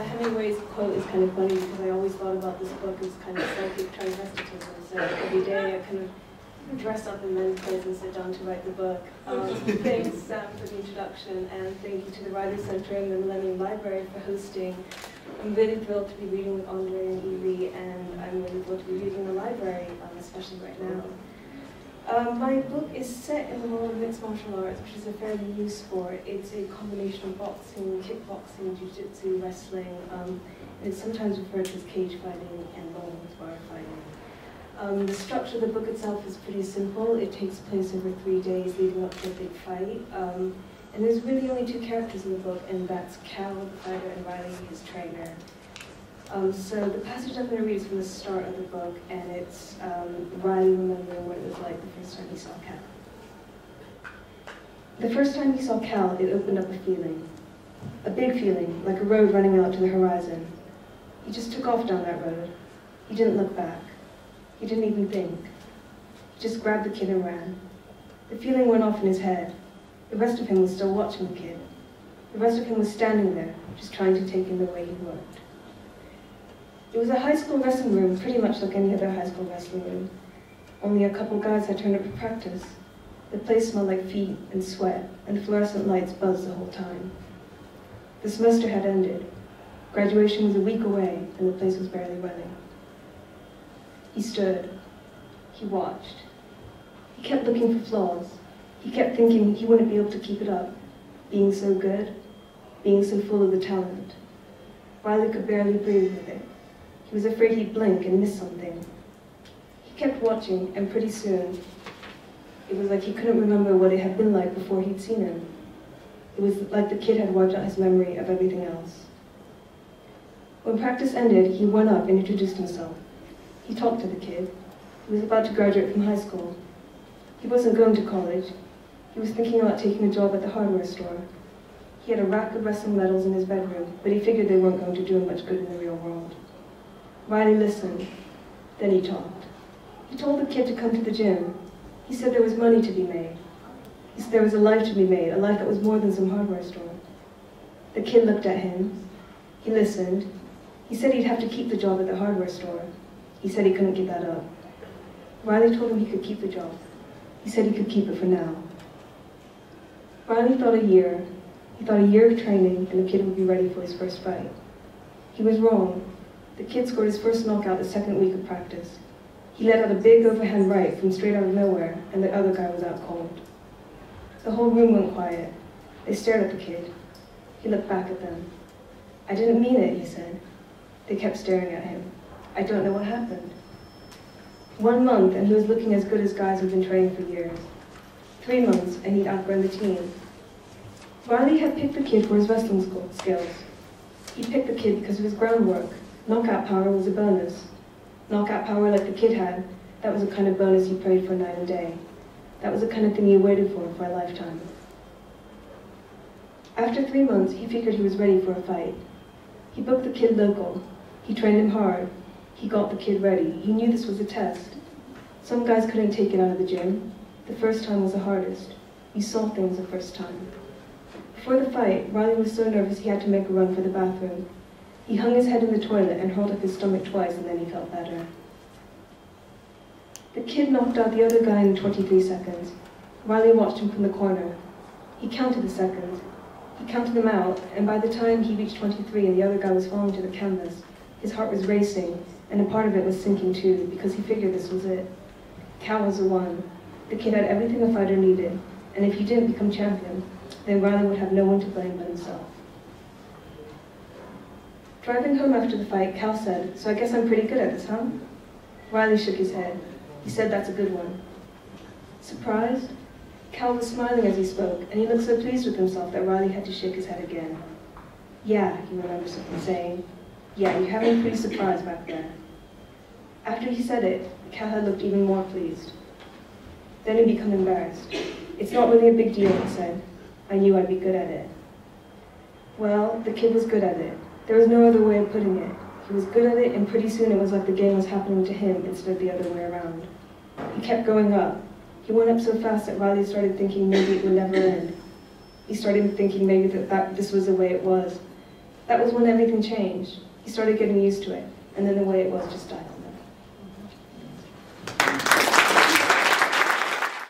Hemingway's quote is kind of funny because I always thought about this book as kind of psychic transvestitism. So every day I kind of dress up in men's clothes and sit down to write the book. Thanks, Sam, for the introduction, and thank you to the Writers Center and the Millennium Library for hosting. I'm really thrilled to be reading with Andre and Evie, and I'm really thrilled to be reading in the library, especially right now. My book is set in the world of mixed martial arts, which is a fairly new sport. It's a combination of boxing, kickboxing, jiu-jitsu, wrestling, and it's sometimes referred to as cage fighting and long bar fighting. The structure of the book itself is pretty simple. It takes place over 3 days leading up to a big fight. And there's really only 2 characters in the book, and that's Cal, the fighter, and Riley, his trainer. So the passage I'm going to read is from the start of the book, and it's Riley remembering what it was like the first time he saw Cal. The first time he saw Cal, it opened up a feeling. A big feeling, like a road running out to the horizon. He just took off down that road. He didn't look back. He didn't even think. He just grabbed the kid and ran. The feeling went off in his head. The rest of him was still watching the kid. The rest of him was standing there, just trying to take in the way he worked. It was a high school wrestling room, pretty much like any other high school wrestling room. Only a couple guys had turned up for practice. The place smelled like feet and sweat, and fluorescent lights buzzed the whole time. The semester had ended. Graduation was a week away, and the place was barely running. He stood. He watched. He kept looking for flaws. He kept thinking he wouldn't be able to keep it up, being so good, being so full of the talent. Riley could barely breathe with it. He was afraid he'd blink and miss something. He kept watching, and pretty soon, it was like he couldn't remember what it had been like before he'd seen him. It was like the kid had wiped out his memory of everything else. When practice ended, he went up and introduced himself. He talked to the kid. He was about to graduate from high school. He wasn't going to college. He was thinking about taking a job at the hardware store. He had a rack of wrestling medals in his bedroom, but he figured they weren't going to do him much good in the real world. Riley listened. Then he talked. He told the kid to come to the gym. He said there was money to be made. He said there was a life to be made, a life that was more than some hardware store. The kid looked at him. He listened. He said he'd have to keep the job at the hardware store. He said he couldn't give that up. Riley told him he could keep the job. He said he could keep it for now. Riley thought a year. He thought a year of training, and the kid would be ready for his first fight. He was wrong. The kid scored his first knockout the second week of practice. He let out a big overhand right from straight out of nowhere, and the other guy was out cold. The whole room went quiet. They stared at the kid. He looked back at them. "I didn't mean it," he said. They kept staring at him. "I don't know what happened." 1 month, and he was looking as good as guys who'd been training for years. 3 months, and he'd outgrown the team. Riley had picked the kid for his wrestling skills. He picked the kid because of his groundwork. Knockout power was a bonus. Knockout power like the kid had, that was the kind of bonus you prayed for night and day. That was the kind of thing you waited for a lifetime. After 3 months, he figured he was ready for a fight. He booked the kid local. He trained him hard. He got the kid ready. He knew this was a test. Some guys couldn't take it out of the gym. The first time was the hardest. You saw things the first time. Before the fight, Riley was so nervous he had to make a run for the bathroom. He hung his head in the toilet and hurled up his stomach twice, and then he felt better. The kid knocked out the other guy in 23 seconds. Riley watched him from the corner. He counted the seconds. He counted them out, and by the time he reached 23 and the other guy was falling to the canvas, his heart was racing, and a part of it was sinking too, because he figured this was it. Cal was the one. The kid had everything a fighter needed, and if he didn't become champion, then Riley would have no one to blame but himself. Driving home after the fight, Cal said, "So I guess I'm pretty good at this, huh?" Riley shook his head. He said, "That's a good one." Surprised? Cal was smiling as he spoke, and he looked so pleased with himself that Riley had to shake his head again. "Yeah," he remembered saying. "Yeah, you have me pretty surprised back there." After he said it, Cal had looked even more pleased. Then he'd become embarrassed. "It's not really a big deal," he said. "I knew I'd be good at it." Well, the kid was good at it. There was no other way of putting it. He was good at it, and pretty soon it was like the game was happening to him instead of the other way around. He kept going up. He went up so fast that Riley started thinking maybe it would never end. He started thinking maybe that this was the way it was. That was when everything changed. He started getting used to it, and then the way it was just stopped.